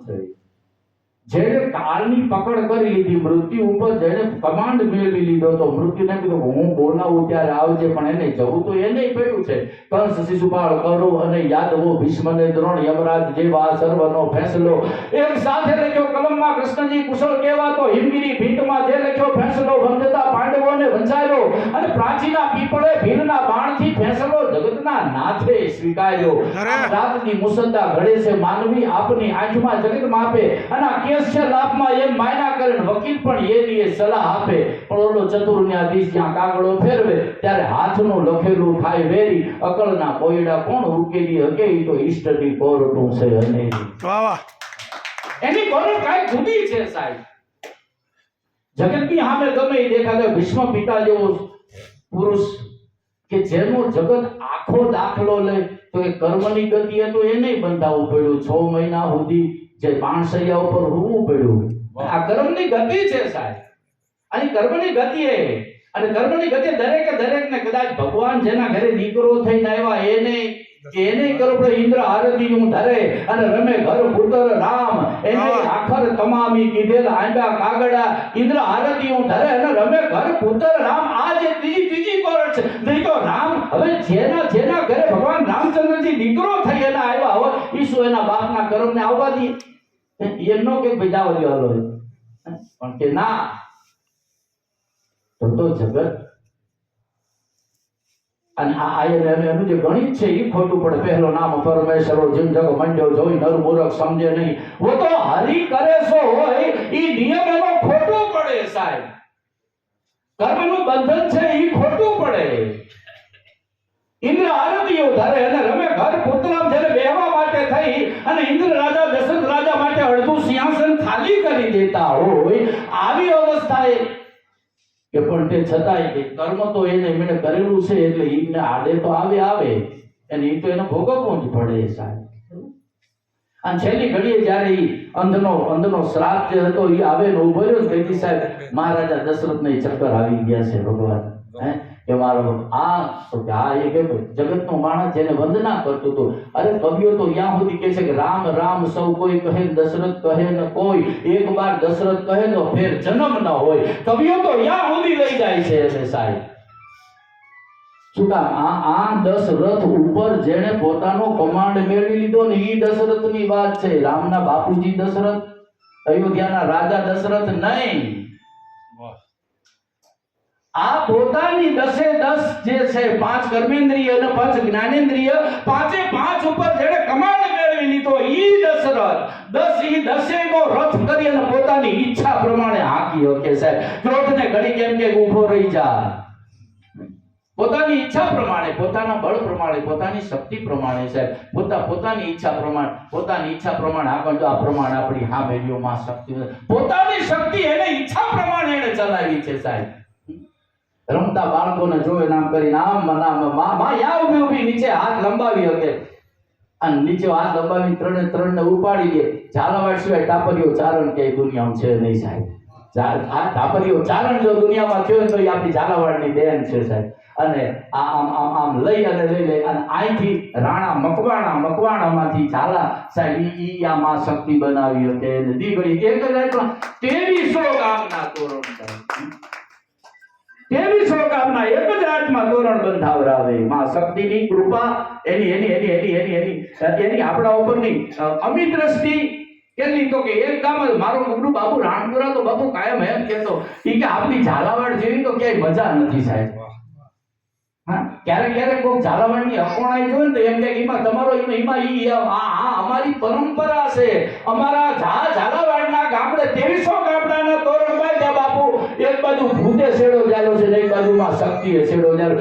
થઈ. જેને કાળની પકડ કરી લીધી, મૃત્યુ ઉપર જેને કમાન્ડ મેળવી લીધો, તો મૃત્યુને કીધું હું બોલાવું ત્યારે આવજે, પણ એને જવું તો એને પડ્યું છે. કંસ, શિશુપાળ, કૌરવ અને યાદવો, ભીષ્મ ને દ્રોણ, યમરાજ જેવા સર્વનો ફેંસલો એક સાથે લખ્યો કલમમાં. કૃષ્ણજી કુશળ કહેવાતો હિમગીરી ભીંતમાં જે લખ્યો ફેંસલો, વંદતા પાંડવોને વંચાયો અને પ્રાચીના પીપળે ભીલના બાણથી ફેંસલો જગતના નાથે સ્વીકાર્યો. રાતની મુસદ્દા ઘડે છે માનવી, આપની આંખમાં જગત માપે અને લાભમાં એમ માયના કરીને વકીલ પણ એની સલાહ આપે. પણ ઓલો ચતુર ન્યાયાધીશ જ્યાં કાગળો ફેરવે ત્યારે હાથનું લખેલું થાય વેરી. અકળના કોયડા કોણ ઉકેલી હકે, ઈ તો ઈષ્ટની કોરટું છે અનેરી. વાહ વાહ, એની કોરટ કાઈ જુદી છે સાહેબ. જગતની સામે ગમે એ દેખાતો ભીષ્મ પિતા જેવો પુરુષ કે જેનો જગત આખો દાખલો લે, તો એ કર્મની ગતિએ તો એને બંધાવવું પડ્યું. 6 મહિના સુધી જે પાણસૈયા ઉપર હોવું પડ્યું. આ કર્મની ગતિ છે સાહેબ. અને કર્મની ગતિ અને કર્મની ગતિ દરેકને કદાચ ભગવાન જેના ઘરે દીકરો થઈને આવ્યા એને કરો પણ ઇન્દ્ર આરતી હું ધરે અને રમે ઘર પુત્ર રામ, એને આખર તમામી કીધેલ આંબા કાગડા. ઇન્દ્ર આરતી હું ધરે અને રમે ઘર પુત્ર રામ. આ જે ત્રીજી કોરટ છે. નહીં તો રામ હવે જેના ઘરે ભગવાન રામચંદ્રજી દીકરો થઈ એના આવ્યા હોય, ઈસુ એના બાપના કર્મને આવવા દે એમનો કે ભજાવ લ્યો પણ કે ના. તો જગત અને એનું જે ગણિત છે એ ખોટું પડે. પહેલો નામ પરમેશ્વરો જીમ જગ મંડ્યો જોઈ નર મૂરખ સમજે નહીં. વો તો હરી કરે સો હોય ઈ નિયમ એનો ખોટું પડે સાહેબ. કર્મનું બંધન છે ઈ ખોટું પડે. ઇન્દ્ર આરતીઓ ધરે અને રમે ઘર પુત્રામ જેને બેહવા માટે થઈ અને ઇન્દ્ર રાજા દશરથ રાજા માટે અડધું સિંહાસન ખાલી કરી દેતા હોય આવી અવસ્થાએ કે પણ તે છતાંય કે કર્મ તો એને મેં કરેલું છે એટલે ઈને આડે તો આવે અને ઈ તો એને ભોગવવું જ પડે સાહેબ. અને છેલ્લી ઘડીએ જ્યારે ઈ અંધનો શ્રાપ જે હતો ઈ આવે ને ઉભો રહ્યો તેથી સાહેબ મહારાજા દશરથને ચક્કર આવી ગયા છે ભગવાન. કે મારો આ એ કે જગતનો માણસ જેને વંદના કરતો હતો. અરે કવિઓ તો ત્યાં સુધી કહે છે કે રામ રામ સૌ કોઈ કહે, દશરથ કહે ન કોઈ, એક બાર દશરથ કહે તો ફેર જન્મ ન હોય. કવિઓ તો ત્યાં સુધી લઈ જાય છે એટલે સાહેબ. શું કામ? આ દશરથ ઉપર જેને પોતાનો કમાન્ડ મેળવી લીધો ને ઈ દશરથની વાત છે. રામના બાપુજી દશરથ, અયોધ્યાના રાજા દશરથ નહીં. આ પોતાની 10 જે છે 5 કર્મેન્દ્રિય અને 5 જ્ઞાનેન્દ્રિય, 5 ઉપર જેને કમાન્ડ મેળવી લીધો ઈ દશરથ 10 નો રથ કરી અને પોતાની ઈચ્છા પ્રમાણે હાકી શકે સાહેબ. ક્રોધને ઘડી કેમ કે ઊભો રહી જા. પોતાની ઈચ્છા પ્રમાણે, પોતાના બળ પ્રમાણે, પોતાની શક્તિ પ્રમાણે સાહેબ, પોતાની ઈચ્છા પ્રમાણે આગળ જો આ પ્રમાણે આપણી હા મેળ્યોમાં શક્તિ, પોતાની શક્તિ એને ઈચ્છા પ્રમાણે એને ચલાવી છે સાહેબ. રમતા બાળકોને જોવે નામ કરીને આમ માં યા ઉભી નીચે હાથ લંબાવી શકે અને નીચે હાથ લંબાવી ત્રણે ઉપાડી દે. ઝાલાવાડ સિવાય ટાપરીઓ ચારણ કે દુનિયામાં છે નહીં સાહેબ. આ ટાપરીઓ ચારણ જો દુનિયામાં થયો તો એ આપણી ઝાલાવાડની દેન છે સાહેબ. અને આમ લઈ લે અને અહીંથી રાણા મકવાણામાંથી ઝાલા સાહેબ ઈ આ માં શક્તિ બનાવી હતી. દીકરી એક જ રાતમાં 2300 ગામના તોરણ સાહેબ, 2300 ગામના એક જ રાતમાં તોરણ બંધાવરાવે. માં શક્તિની કૃપા એની આપણા ઉપરની અમિત દ્રષ્ટિ કેટલી તો કે એક ગામ મારો ગુરુ બાપુ રાણપુરા તો બાપુ કાયમ એમ કહેતો કે આપણી ઝાલાવાડ જેવી તો ક્યાંય મજા નથી સાહેબ. હા, ક્યારેક કોઈ ઝાલાવાડની અકોણાઈ જોઈને તો એમ કે એમાં તમારો અમારી પરંપરા છે. અમારા ઝાલાવાડના ગામડે 2300 ગામડાના તોરણ બાંધ્યા બાપુ. એક બાજુ ભૂતે શેડો જાલો છે ને એક બાજુમાં શક્તિએ શેડો જાલો.